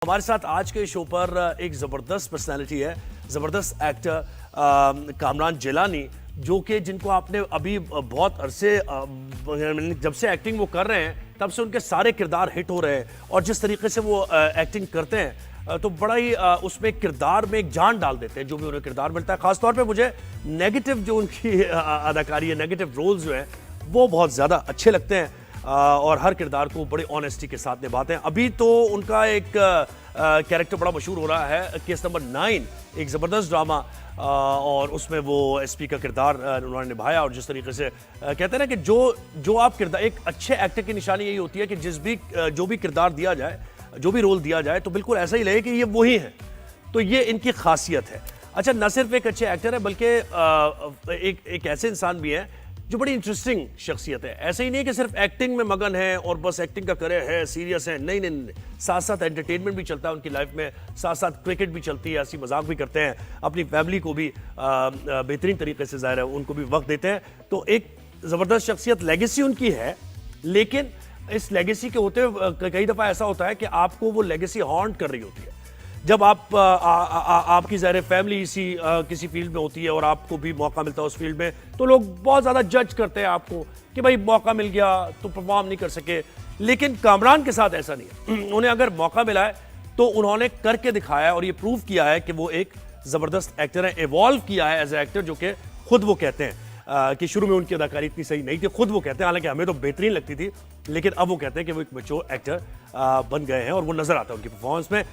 हमारे साथ आज के शो पर एक ज़बरदस्त पर्सनालिटी है, ज़बरदस्त एक्टर कामरान जिलानी, जो कि जिनको आपने अभी बहुत अरसे जब से एक्टिंग वो कर रहे हैं तब से उनके सारे किरदार हिट हो रहे हैं और जिस तरीके से वो एक्टिंग करते हैं तो बड़ा ही उसमें किरदार में एक जान डाल देते हैं जो भी उन्हें किरदार मिलता है। खासतौर पे मुझे नेगेटिव जो उनकी अदाकारी है, नेगेटिव रोल्स जो हैं वो बहुत ज़्यादा अच्छे लगते हैं और हर किरदार को बड़ी ऑनेस्टी के साथ निभाते हैं। अभी तो उनका एक कैरेक्टर बड़ा मशहूर हो रहा है, केस नंबर 9, एक ज़बरदस्त ड्रामा और उसमें वो एसपी का किरदार उन्होंने निभाया। और जिस तरीके से कहते हैं ना कि जो आप किरदार, एक अच्छे एक्टर की निशानी यही होती है कि जो भी किरदार दिया जाए, जो भी रोल दिया जाए तो बिल्कुल ऐसा ही लगे कि ये वही है। तो ये इनकी खासियत है। अच्छा, न सिर्फ एक अच्छे एक्टर है बल्कि एक ऐसे इंसान भी है जो बड़ी इंटरेस्टिंग शख्सियत है। ऐसे ही नहीं कि सिर्फ एक्टिंग में मगन है और बस एक्टिंग का करे है, सीरियस है, नहीं नहीं नहीं, साथ साथ एंटरटेनमेंट भी चलता है उनकी लाइफ में, साथ साथ क्रिकेट भी चलती है, हंसी मजाक भी करते हैं, अपनी फैमिली को भी बेहतरीन तरीके से ज़ाहिर है उनको भी वक्त देते हैं। तो एक ज़बरदस्त शख्सियत, लेगेसी उनकी है, लेकिन इस लेगेसी के होते हुए कई दफ़ा ऐसा होता है कि आपको वो लेगेसी हॉन्ट कर रही होती है। जब आपकी ज़ाहिर फैमिली किसी फील्ड में होती है और आपको भी मौका मिलता है उस फील्ड में, तो लोग बहुत ज़्यादा जज करते हैं आपको कि भाई मौका मिल गया तो परफॉर्म नहीं कर सके। लेकिन कामरान के साथ ऐसा नहीं है। उन्हें अगर मौका मिला है तो उन्होंने करके दिखाया है और ये प्रूव किया है कि वो एक ज़बरदस्त एक्टर है, एवॉल्व किया है एज ए एक्टर, जो कि खुद वो कहते हैं कि शुरू में उनकी अदाकारी इतनी सही नहीं थी, खुद वो कहते हैं, हालांकि हमें तो बेहतरीन लगती थी, लेकिन अब वो कहते हैं कि वो एक मैच्योर एक्टर बन गए हैं और वो नजर आता है उनकी परफॉर्मेंस में।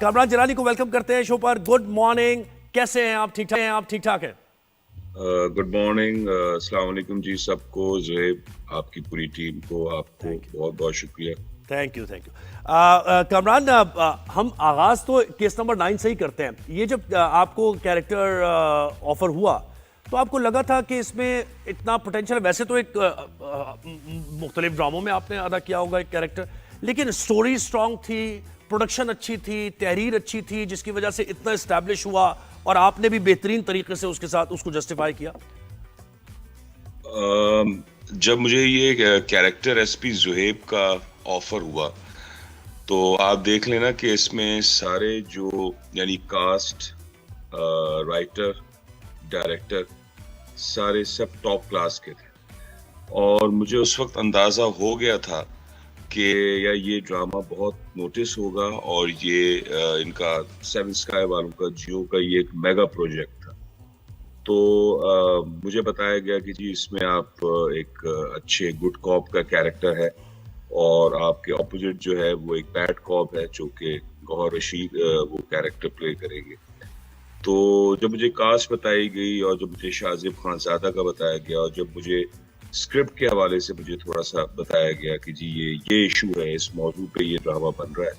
कामरान जिलानी को वेलकम करते हैं शो पर। गुड मॉर्निंग, कैसे हैं आप? ठीक ठाक हैं आप? ठीक ठाक हैं? गुड मॉर्निंग, अस्सलाम वालेकुम जी सबको, ज़ुहैब, आपकी पूरी टीम को, आपको बहुत बहुत शुक्रिया। Thank you thank you. Kamran, हम आगाज तो केस नंबर 9 से ही करते हैं। ये जब आपको कैरेक्टर ऑफर हुआ तो आपको लगा था कि इसमें इतना पोटेंशियल है? वैसे तो एक मुख्तलिफ ड्रामों में आपने अदा किया होगा एक कैरेक्टर, लेकिन स्टोरी स्ट्रांग थी, प्रोडक्शन अच्छी थी, तहरीर अच्छी थी, जिसकी वजह से इतना इस्टेब्लिश हुआ और आपने भी बेहतरीन तरीके से उसके साथ उसको जस्टिफाई किया। जब मुझे ये कैरेक्टर एसपी ज़ुहैब का ऑफर हुआ तो आप देख लेना कि इसमें सारे जो यानी कास्ट, राइटर, डायरेक्टर, सारे सब टॉप क्लास के थे और मुझे उस वक्त अंदाज़ा हो गया था कि या ये ड्रामा बहुत नोटिस होगा और ये इनका सेवन स्काई वालों का, जियो का, ये एक मेगा प्रोजेक्ट था। तो मुझे बताया गया कि जी इसमें आप एक अच्छे गुड कॉप का कैरेक्टर है और आपके ऑपोजिट जो है वो एक बैड कॉप है जो कि गौहर रशीद वो कैरेक्टर प्ले करेंगे। तो जब मुझे कास्ट बताई गई और जब मुझे शाहज़ेब खानज़ादा का बताया गया और जब मुझे स्क्रिप्ट के हवाले से मुझे थोड़ा सा बताया गया कि जी ये इशू है, इस मौजू पे ये ड्रामा बन रहा है,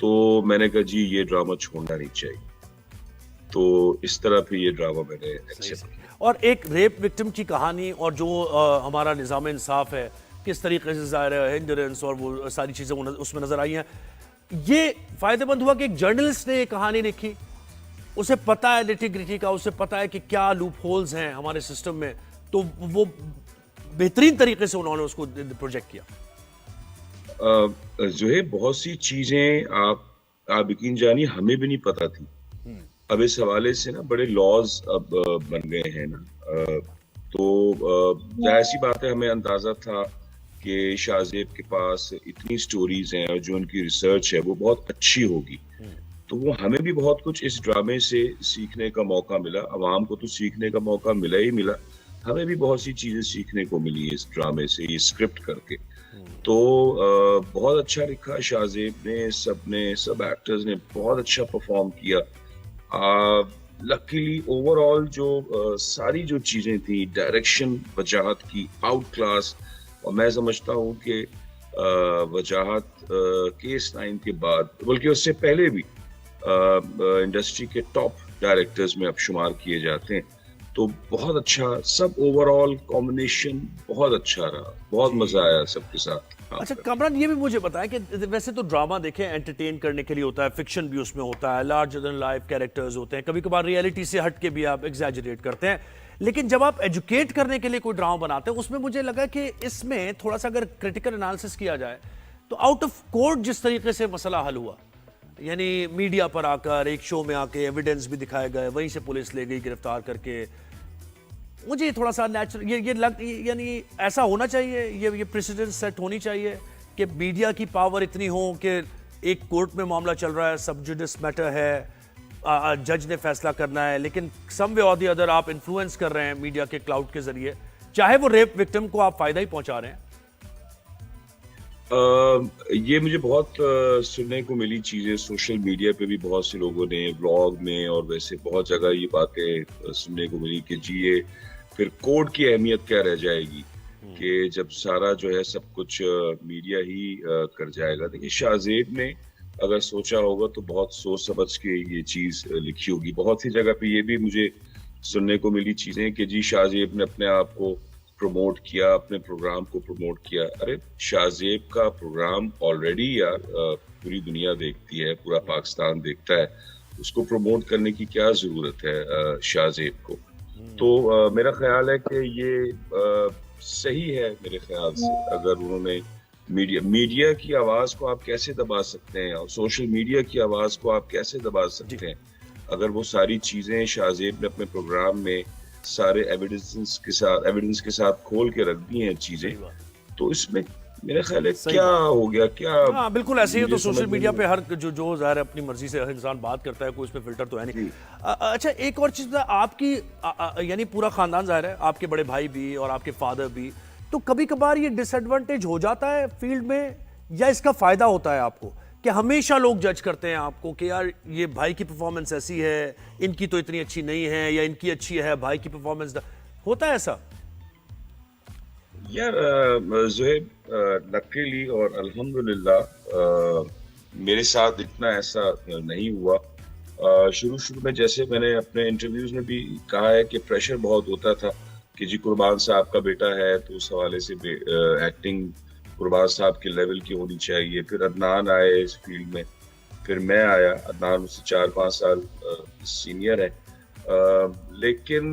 तो मैंने कहा जी ये ड्रामा छोड़ना नहीं चाहिए। तो इस तरह फिर ये ड्रामा मैंने एक्सेप्ट। और एक रेप विक्टिम की कहानी और जो हमारा निज़ाम इंसाफ है, किस तरीके से ज़ाहिर है हिंडरेंस और वो सारी चीज़ें उसमें नजर आई हैं, ये फायदेमंद हुआ कि एक जर्नलिस्ट ने ये कहानी लिखी, उसे पता है निटी-ग्रिटी का, उसे पता है कि क्या लूप होल्स हैं हमारे सिस्टम में, तो वो बेहतरीन तरीके से उन्होंने उसको प्रोजेक्ट किया। ज़ुहैब, बहुत सी चीजें आप यकीन जानिए हमें भी नहीं पता थी। अब इस हवाले से ना बड़े लॉज अब बन गए हैं ना, तो जाहिर सी बात है हमें अंदाजा था कि शाहज़ेब के पास इतनी स्टोरीज हैं और जो उनकी रिसर्च है वो बहुत अच्छी होगी, तो वो हमें भी बहुत कुछ इस ड्रामे से सीखने का मौका मिला। अवाम को तो सीखने का मौका मिला ही मिला, हमें भी बहुत सी चीजें सीखने को मिली इस ड्रामे से, ये स्क्रिप्ट करके। तो बहुत अच्छा लिखा शाहज़ेब ने, सब एक्टर्स ने बहुत अच्छा परफॉर्म किया। लकीली ओवरऑल जो सारी जो चीजें थी, डायरेक्शन वजाहत की आउट क्लास, और मैं समझता हूँ कि वजाहत केस 9 के बाद, बल्कि उससे पहले भी इंडस्ट्री के टॉप डायरेक्टर्स में अब शुमार किए जाते हैं। तो बहुत अच्छा, सब ओवरऑल कॉम्बिनेशन बहुत अच्छा रहा, बहुत मजा आया सबके साथ। अच्छा कामरान, ये भी मुझे बताया कि वैसे तो ड्रामा देखें एंटरटेन करने के लिए होता है, फिक्शन भी उसमें होता है, लार्जर देन लाइफ कैरेक्टर्स होते हैं, कभी कभार रियलिटी से हट के भी आप एग्जैजरेट करते हैं, लेकिन जब आप एजुकेट करने के लिए कोई ड्रामा बनाते हैं उसमें मुझे लगा कि इसमें थोड़ा सा अगर क्रिटिकल एनालिसिस किया जाए तो आउट ऑफ कोर्ट जिस तरीके से मसला हल हुआ, यानी मीडिया पर आकर एक शो में आके एविडेंस भी दिखाए गए, वहीं से पुलिस ले गई गिरफ्तार करके। मुझे थोड़ा सा नेचुरल यानी ऐसा होना चाहिए, ये प्रेसिडेंट सेट होनी चाहिए कि मीडिया की पावर इतनी हो कि एक कोर्ट में मामला चल रहा है, सब जुडिस मैटर है, जज ने फैसला करना है, लेकिन सम वे और दी अदर आप इन्फ्लुएंस कर रहे हैं मीडिया के क्लाउड के जरिए, चाहे वो रेप विक्टिम को आप फायदा ही पहुंचा रहे हैं। ये मुझे बहुत सुनने को मिली चीजें सोशल मीडिया पे भी, बहुत से लोगों ने व्लॉग में और वैसे बहुत जगह ये बातें सुनने को मिली कि जी ये फिर कोर्ट की अहमियत क्या रह जाएगी कि जब सारा जो है सब कुछ मीडिया ही कर जाएगा। देखिए शाहजेब ने अगर सोचा होगा तो बहुत सोच समझ के ये चीज लिखी होगी। बहुत सी जगह पे ये भी मुझे सुनने को मिली चीजें कि जी शाहजेब ने अपने आप को प्रमोट किया, अपने प्रोग्राम को प्रमोट किया। अरे शाहजेब का प्रोग्राम ऑलरेडी यार पूरी दुनिया देखती है, पूरा पाकिस्तान देखता है, उसको प्रमोट करने की क्या जरूरत है शाहजेब को। तो मेरा ख्याल है कि ये सही है मेरे ख्याल से। अगर उन्होंने मीडिया की आवाज को आप कैसे दबा सकते हैं और सोशल मीडिया की आवाज को आप कैसे दबा सकते हैं, अगर वो सारी चीजें शाहजेब ने अपने प्रोग्राम में सारे एविडेंस के साथ खोल के रख दी हैं चीजें, तो इसमें मेरा ख्याल है क्या हो गया, क्या। हाँ बिल्कुल ऐसे ही। तो सोशल मीडिया पे हर जो ज़ाहिर है अपनी मर्जी से हर इंसान बात करता है, कोई इसमें फिल्टर तो है नहीं। अच्छा एक और चीज़, आपकी यानी पूरा खानदान ज़ाहिर है, आपके बड़े भाई भी और आपके फादर भी, तो कभी कभार ये डिसएडवांटेज हो जाता है फील्ड में या इसका फायदा होता है आपको कि हमेशा लोग जज करते हैं आपको कि यार ये भाई की परफॉर्मेंस ऐसी है, इनकी तो इतनी अच्छी नहीं है, या इनकी अच्छी है भाई की परफॉर्मेंस, होता है ऐसा? यार ज़ुहैब लकीली और अल्हम्दुलिल्लाह मेरे साथ इतना ऐसा नहीं हुआ। शुरू में जैसे मैंने अपने इंटरव्यूज में भी कहा है कि प्रेशर बहुत होता था कि जी कुर्बान साहब का बेटा है तो उस हवाले से एक्टिंग कुर्बान साहब के लेवल की होनी चाहिए। फिर अदनान आए इस फील्ड में, फिर मैं आया, अदनान उससे 4-5 साल सीनियर है। लेकिन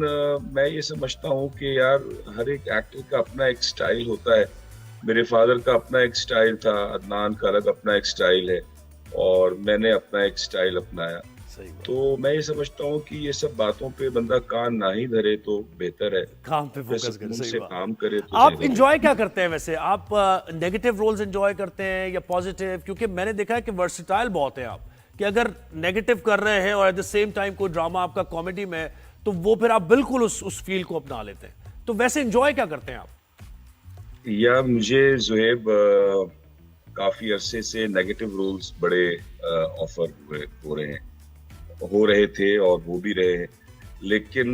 मैं ये समझता हूँ कि यार हर एक एक्टर का अपना एक स्टाइल होता है। मेरे फादर का अपना एक स्टाइल था, अदनान का अलग अपना एक स्टाइल है और मैंने अपना एक स्टाइल अपनाया। तो मैं ये समझता हूँ कि ये सब बातों पे बंदा कान ना ही धरे तो बेहतर है, काम पे फोकस करे, सही बात। काम करे तो। आप इंजॉय क्या करते हैं वैसे? आप नेगेटिव रोल्स इंजॉय करते हैं या पॉजिटिव? क्योंकि मैंने देखा है कि वर्सेटाइल बहुत है आप, कि अगर नेगेटिव कर रहे हैं और एट द सेम टाइम कोई ड्रामा आपका कॉमेडी में, तो वो फिर आप बिल्कुल उस फील को अपना लेते हैं। तो वैसे इंजॉय क्या करते हैं आप? या मुझे ज़ुहैब काफी अरसे से नेगेटिव रोल्स बड़े ऑफर हो रहे थे और हो भी रहे हैं, लेकिन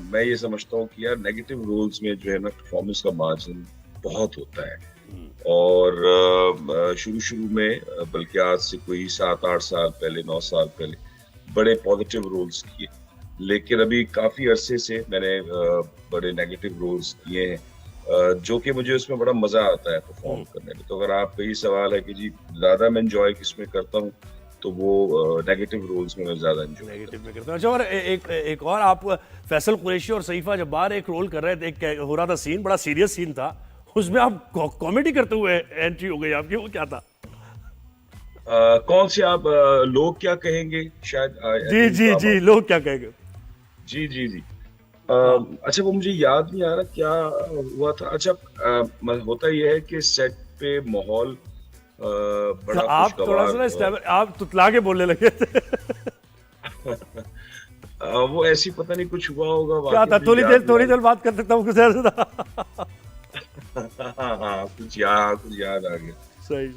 मैं ये समझता हूँ कि यार नेगेटिव रोल्स में जो है ना परफॉर्मेंस का मार्जिन बहुत होता है। और शुरू में बल्कि आज से कोई 7-8 साल पहले, 9 साल पहले बड़े पॉजिटिव रोल्स किए, लेकिन अभी काफी अरसे से मैंने बड़े नेगेटिव रोल्स किए हैं जो कि मुझे उसमें बड़ा मजा आता है परफॉर्म करने में। तो अगर आपका ये सवाल है कि जी ज्यादा मैं एंजॉय किसमें करता हूँ, तो वो नेगेटिव रोल्स में मैं ज्यादा एंजॉय करता हूँ। अच्छा, और एक और, आप फैसल कुरैशी और सईफा जब्बार एक रोल कर रहे थे, एक हो रहा था सीन, बड़ा सीरियस सीन था, उसमें आप कॉमेडी करते हुए एंट्री हो गई आपकी, वो क्या था? कौन से आप लोग क्या कहेंगे शायद? जी लोग क्या कहेंगे। जी अच्छा वो मुझे याद नहीं आ रहा क्या हुआ था। अच्छा होता यह है कि सेट पे माहौल बड़ा आप थोड़ा सा आप तुतला के बोलने लगे थे। वो ऐसी पता नहीं कुछ हुआ होगा। क्या था? थोड़ी देर बात कर सकता हूँ कुछ ऐसा था। हाँ कुछ याद आ गया। सही।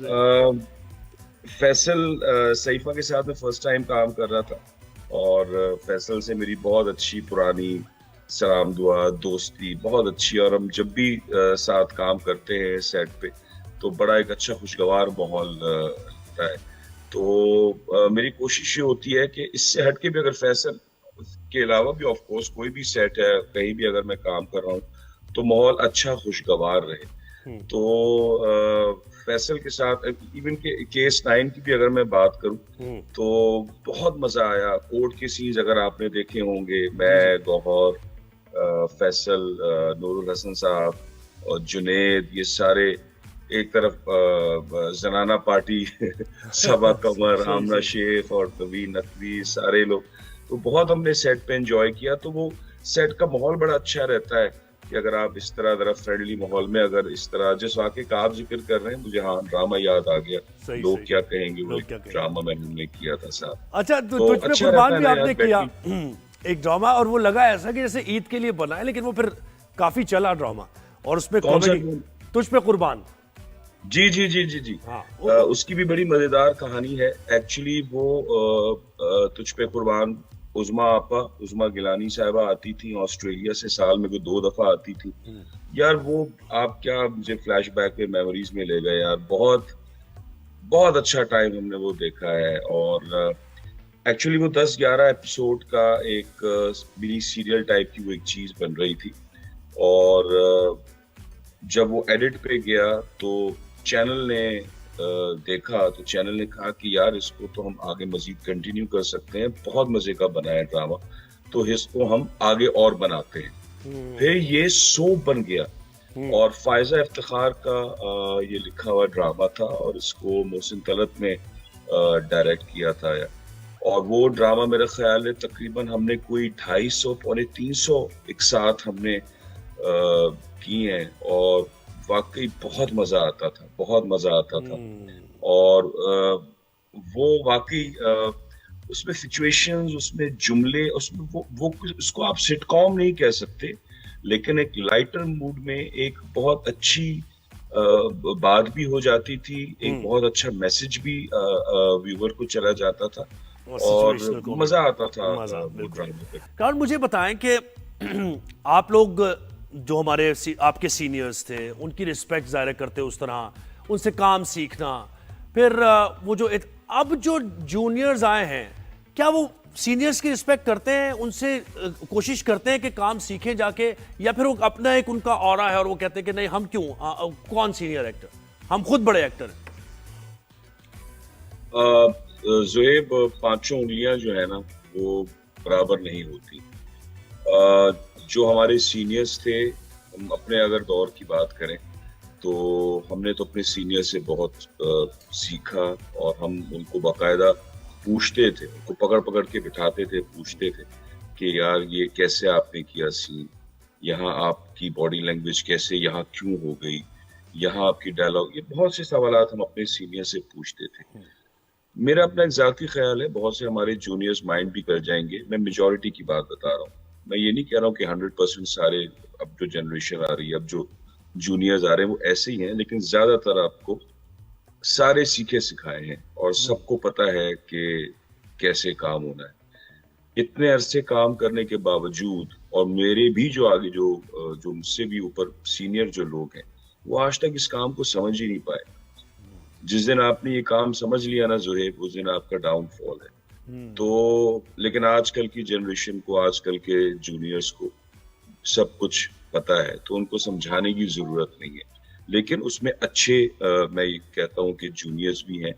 फैसल सईफा के साथ मैं फर्स्ट टाइम काम कर रहा था और फैसल से मेरी बहुत अच्छी पुरानी सलाम दुआ दोस्ती बहुत अच्छी, और हम जब भी साथ काम करते हैं सेट पे तो बड़ा एक अच्छा खुशगवार माहौल रहता है। तो मेरी कोशिश ये होती है कि इससे हट के भी, अगर फैसल के अलावा भी ऑफ कोर्स कोई भी सेट है, कहीं भी अगर मैं काम कर रहा हूँ, तो माहौल अच्छा खुशगवार रहे। तो फैसल के साथ इवन के केस 9 की भी अगर मैं बात करूं तो बहुत मजा आया। कोर्ट के सीन्स अगर आपने देखे होंगे, मैं, गौहर, फैसल, नूरुल हसन साहब और जुनेद, ये सारे एक तरफ जनाना पार्टी सबा कमर, सही आमना सही। शेख और कबीर नकवी, सारे लोग। तो बहुत हमने सेट पे एंजॉय किया। तो वो सेट का माहौल बड़ा अच्छा रहता है कि अगर आप इस तरह जरा फ्रेंडली माहौल में, अगर इस तरह जिस वाक़ये का आप जिक्र कर रहे हैं, मुझे हाँ ड्रामा याद आ गया। सही लोग सही। क्या कहेंगे, वो लोग एक क्या कहेंगे। ड्रामा मैंने किया था साहब। अच्छा, तो तुझ पे अच्छा रहता कुर्बान है भी ना आपने यार किया बैटरी। एक ड्रामा, और वो लगा ऐसा कि जैसे ईद के लिए बना है, लेकिन वो फिर काफी चला ड्रामा, और उसमें कौन सा? कॉमेडी। तुझ पे कुर्बान। जी जी जी जी जी। हाँ उसकी भी बड़ी मजेदार कहानी है एक्चुअली। वो तुझ पे कुर्बान, उज़मा आपा, उज़मा गिलानी साहिबा आती थी ऑस्ट्रेलिया से, साल में कोई 2 दफा आती थी यार। वो आप क्या मुझे फ्लैशबैक में मेमोरीज में ले गए यार। बहुत बहुत अच्छा टाइम हमने वो देखा है। और एक्चुअली वो 10-11 एपिसोड का एक मिनी सीरियल टाइप की वो एक चीज बन रही थी। और जब वो एडिट पे गया तो चैनल ने देखा, तो चैनल ने कहा कि यार इसको तो हम आगे मजीद कंटिन्यू कर सकते हैं, बहुत मजे का बना है ड्रामा, तो इसको हम आगे और बनाते हैं। फिर ये सो बन गया। और फायजा इफ्तिखार का ये लिखा हुआ ड्रामा था, और इसको मोहसिन तलत ने डायरेक्ट किया था यार। और वो ड्रामा मेरा ख्याल है तकरीबन हमने कोई 250 350 एक साथ हमने की हैं। और वाकई बहुत मजा आता था, बहुत मजा आता था। और वो वाकई उसमें सिचुएशंस, उसमें जुमले, उसमें वो उसको आप सिटकॉम नहीं कह सकते, लेकिन एक लाइटर मूड में एक बहुत अच्छी बात भी हो जाती थी, एक बहुत अच्छा मैसेज भी व्यूअर को चला जाता था, और और सिचुएशनल मजा कॉमेडी। आता था मजा, वो बिल्कुल। ड्रामे पे। कारण मुझे बताएं कि आप लोग जो हमारे आपके सीनियर्स थे, उनकी रिस्पेक्ट जाहिर करते उस तरह, उनसे काम सीखना, फिर वो जो अब जो जूनियर्स आए हैं, क्या वो सीनियर्स की रिस्पेक्ट करते हैं, उनसे कोशिश करते हैं कि काम सीखें जाके, या फिर वो अपना एक उनका ऑरा है और वो कहते हैं कि नहीं हम क्यों, कौन सीनियर एक्टर, हम खुद बड़े एक्टर हैं। ज़ुएब, पांचों उंगलियां जो है ना वो बराबर नहीं होती। जो हमारे सीनियर्स थे, हम अपने अगर दौर की बात करें, तो हमने तो अपने सीनियर से बहुत सीखा। और हम उनको बाकायदा पूछते थे, उनको पकड़ पकड़ के बिठाते थे, पूछते थे कि यार ये कैसे आपने किया सीन, यहाँ आपकी बॉडी लैंग्वेज कैसे, यहाँ क्यों हो गई, यहाँ आपकी डायलॉग, ये बहुत से सवालात हम अपने सीनियर से पूछते थे। मेरा अपना एक जाती ख्याल है, बहुत से हमारे जूनियर्स माइंड भी कर जाएंगे, मैं मेजोरिटी की बात बता रहा हूँ। मैं ये नहीं कह रहा हूँ कि 100% सारे, अब जो जनरेशन आ रही है, अब जो जूनियर्स आ रहे हैं वो ऐसे ही हैं, लेकिन ज्यादातर आपको सारे सीखे सिखाए हैं और सबको पता है कि कैसे काम होना है। इतने अरसे काम करने के बावजूद, और मेरे भी जो आगे जो मुझसे भी ऊपर सीनियर जो लोग हैं, वो आज तक इस काम को समझ ही नहीं पाए। जिस दिन आपने ये काम समझ लिया ना ज़ुहैब, उस दिन आपका डाउनफॉल है। तो लेकिन आजकल की जनरेशन को, आजकल के जूनियर्स को सब कुछ पता है, तो उनको समझाने की जरूरत नहीं है। लेकिन उसमें अच्छे मैं ये कहता हूँ कि जूनियर्स भी हैं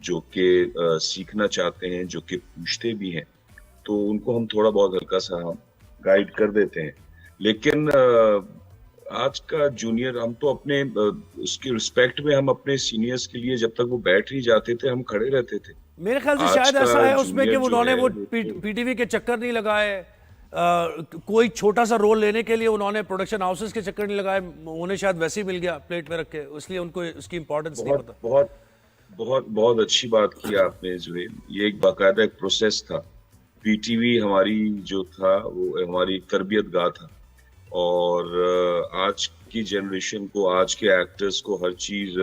जो कि सीखना चाहते हैं, जो कि पूछते भी हैं, तो उनको हम थोड़ा बहुत हल्का सा हम गाइड कर देते हैं। लेकिन आज का जूनियर, हम तो अपने उसकी रिस्पेक्ट में हम अपने सीनियर्स के लिए जब तक वो बैठ नहीं जाते थे, हम खड़े रहते थे। मेरे ख्याल से आज शायद ऐसा का है उसमें कि जूनियर जो उन्होंने है वो वो पीटीवी के चक्कर नहीं लगाए, कोई छोटा सा रोल लेने के लिए उन्होंने प्रोडक्शन हाउसेस के चक्कर नहीं लगाए, उन्हें शायद वैसे ही मिल गया प्लेट में रख के, इसलिए उनको उसकी इंपॉर्टेंस नहीं बहुत पता। बहुत बहुत बहुत अच्छी बात की आपने ज़ुहैब। ये एक बाकायदा एक प्रोसेस था। पीटीवी हमारी जो था वो हमारी एक तरबियत गाह था। और आज की जनरेशन को, आज के एक्टर्स को हर चीज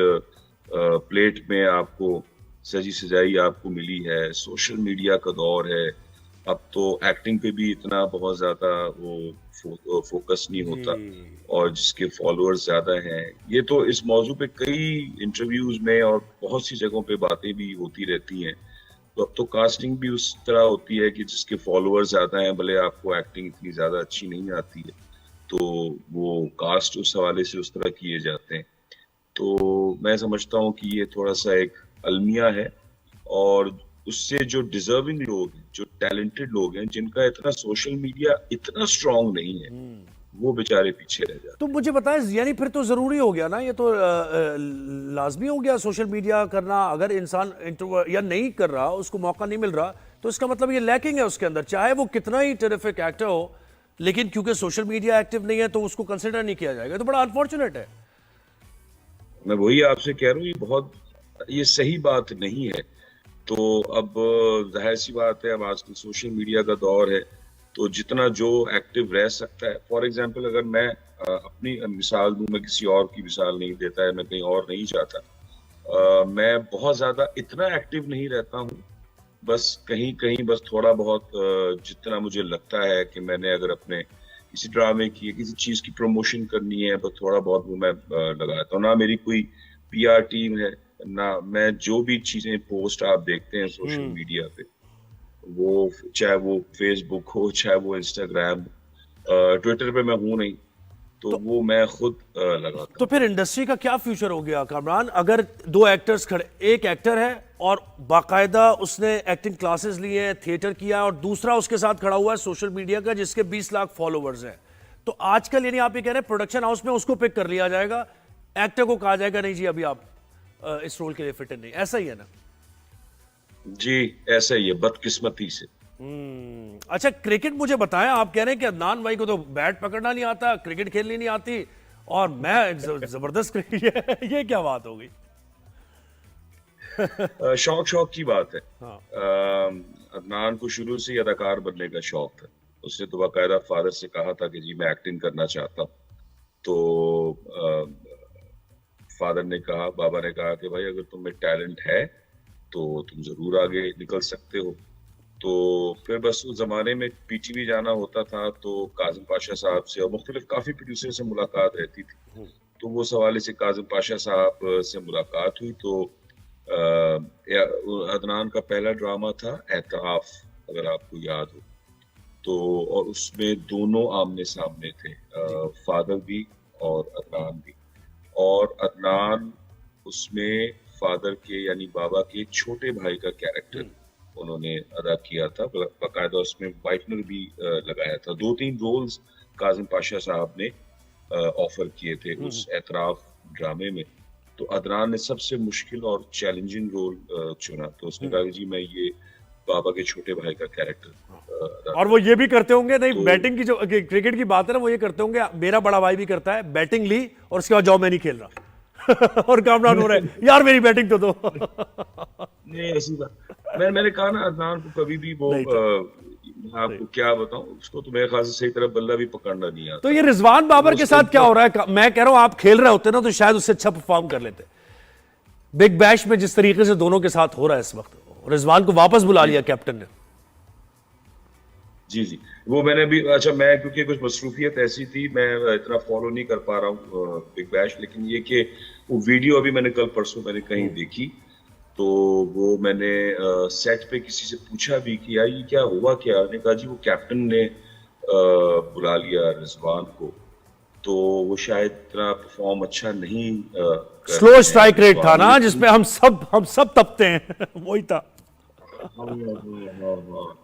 प्लेट में आपको सजी सजाई आपको मिली है। सोशल मीडिया का दौर है, अब तो एक्टिंग पे भी इतना बहुत ज्यादा वो फोकस नहीं होता। और जिसके फॉलोअर्स ज्यादा हैं, ये तो इस मौजू पे कई इंटरव्यूज में और बहुत सी जगहों पे बातें भी होती रहती हैं। तो अब तो कास्टिंग भी उस तरह होती है कि जिसके फॉलोअर्स ज्यादा हैं, भले आपको एक्टिंग इतनी ज्यादा अच्छी नहीं आती है, तो वो कास्ट उस हवाले से उस तरह किए जाते हैं। तो मैं समझता हूँ कि ये थोड़ा सा एक अलमिया है। और उससे जो डिजर्विंग लोग हैं, जो टैलेंटेड लोग हैं, जिनका इतना सोशल मीडिया इतना स्ट्रांग नहीं है, वो बेचारे पीछे रह जाते। तो मुझे बताएं, यानी फिर तो जरूरी हो गया ना, ये तो लाजमी हो गया सोशल मीडिया करना। अगर इंसान इंट्रोवर्ट या नहीं कर रहा, उसको मौका नहीं मिल रहा, तो इसका मतलब ये लैकिंग है उसके अंदर, चाहे वो कितना ही टेरिफिक एक्टर हो, लेकिन क्योंकि सोशल मीडिया एक्टिव नहीं है तो उसको कंसिडर नहीं किया जाएगा। तो बड़ा अनफॉर्चुनेट है। मैं वही आपसे कह रहा हूँ, ये सही बात नहीं है। तो अब जाहिर सी बात है, अब आजकल सोशल मीडिया का दौर है, तो जितना जो एक्टिव रह सकता है। फॉर एग्जांपल अगर मैं अपनी मिसाल दूं, मैं किसी और की मिसाल नहीं देता है, मैं कहीं और नहीं जाता, मैं बहुत ज्यादा इतना एक्टिव नहीं रहता हूँ। बस कहीं कहीं बस थोड़ा बहुत जितना मुझे लगता है कि मैंने अगर अपने किसी ड्रामे की किसी चीज की प्रमोशन करनी है, बस थोड़ा बहुत वो मैं लगाता हूँ। ना मेरी कोई पीआर टीम है, ना मैं जो भी चीजें पोस्ट आप देखते हैं सोशल मीडिया पे, वो चाहे वो फेसबुक हो, चाहे वो इंस्टाग्राम, ट्विटर पे मैं हूं नहीं, तो वो मैं खुद लगाता तो फिर इंडस्ट्री का क्या फ्यूचर हो गया कामरान? अगर दो एक्टर्स खड़े, एक एक्टर है और बाकायदा उसने एक्टिंग क्लासेस लिए हैं, थिएटर किया, और दूसरा उसके साथ खड़ा हुआ है सोशल मीडिया का, जिसके 20 लाख फॉलोवर्स हैं। तो आजकल यानी आप ये कह रहे हैं प्रोडक्शन हाउस में उसको पिक कर लिया जाएगा, एक्टर को कहा जाएगा नहीं जी अभी आप इस रोल के लिए फिट नहीं, ऐसा ही है ना? जी, ऐसा ही है, बदकिस्मती से। अच्छा, क्रिकेट मुझे बताएं, आप कह रहे हैं कि अदनान भाई को तो बैट पकड़ना नहीं आता, क्रिकेट खेलनी नहीं आती, और मैं जबरदस्त क्रिकेट ये क्या बात हो गई? शौक की बात है। हाँ। अदनान को शुरू से ही अदाकार बनने का शौक था। उसने तो बाकायदा फादर से कहा था कि जी मैं एक्टिंग करना चाहता हूँ। तो फादर ने कहा, बाबा ने कहा कि भाई अगर तुम्हें टैलेंट है तो तुम जरूर आगे निकल सकते हो। तो फिर बस उस जमाने में पीटीवी जाना होता था, तो काजिम पाशा साहब से और मुख्तलिफ काफी प्रोड्यूसर से मुलाकात रहती थी। तो वो सवाल से काजिम पाशा साहब से मुलाकात हुई। तो अदनान का पहला ड्रामा था एतराफ, अगर आपको याद हो तो, और उसमें दोनों आमने सामने थे, फादर भी और अदनान भी। और अदनान उसमें फादर के यानी बाबा के छोटे भाई का कैरेक्टर उन्होंने अदा किया था। बाकायदा उसमें वाइटनर भी लगाया था। 2-3 रोल्स काजिम पाशा साहब ने ऑफर किए थे उस एतराफ ड्रामे में। तो अदनान ने सबसे मुश्किल और चैलेंजिंग रोल चुना। तो उसने कहा जी मैं ये बाबा के छोटे भाई का कैरेक्टर। और वो ये भी करते होंगे, नहीं तो, बैटिंग की जो क्रिकेट की बात है ना, वो ये करते होंगे, मेरा बड़ा भाई भी करता है, बैटिंग ली और उसके बाद जाओ मैं नहीं खेल रहा और कामरान हो रहा है यार मेरी बैटिंग तो दो। नहीं ऐसी बात, मैंने कहा ना, अदनान को कभी भी वो आपको क्या बताऊं, उसको तो मेरे ख्याल से सही तरह बल्ला भी पकड़ना नहीं आता। तो ये रिजवान बाबर के साथ क्या हो रहा है? मैं कह रहा हूं आप खेल रहे होते ना तो शायद उससे अच्छा परफॉर्म कर लेते। बिग बैश में जिस तरीके से दोनों के साथ हो रहा है इस वक्त, रिजवान को वापस बुला लिया कैप्टन ने। जी वो मैंने भी, अच्छा मैं क्योंकि कुछ मसरूफियत ऐसी थी, मैं इतना फॉलो नहीं कर पा रहा हूँ बिग बैश। लेकिन ये कि वो वीडियो अभी मैंने कल परसों मैंने कहीं देखी, तो वो मैंने सेट पे किसी से पूछा भी कि यार ये क्या हुआ क्या? ने कहा जी वो कैप्टन ने बुला लिया रिजवान को, तो वो शायद इतना परफॉर्म अच्छा नहीं स्लो स्ट्राइक रेट था ना जिसमें हम सब तपते हैं वही था।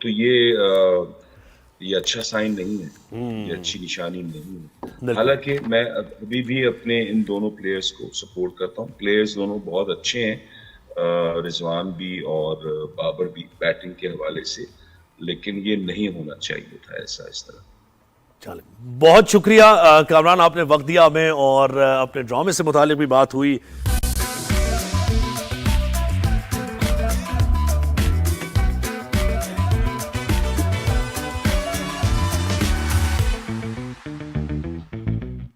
तो ये अच्छा साइन नहीं है, ये अच्छी निशानी नहीं है। हालांकि मैं अभी भी अपने इन दोनों प्लेयर्स को सपोर्ट करता हूँ। प्लेयर्स दोनों बहुत अच्छे हैं, रिजवान भी और बाबर भी बैटिंग के हवाले से, लेकिन ये नहीं होना चाहिए था ऐसा इस तरह। चलिए, बहुत शुक्रिया कामरान, आपने वक्त दिया हमें और अपने ड्रामे से मुतालिक भी बात हुई।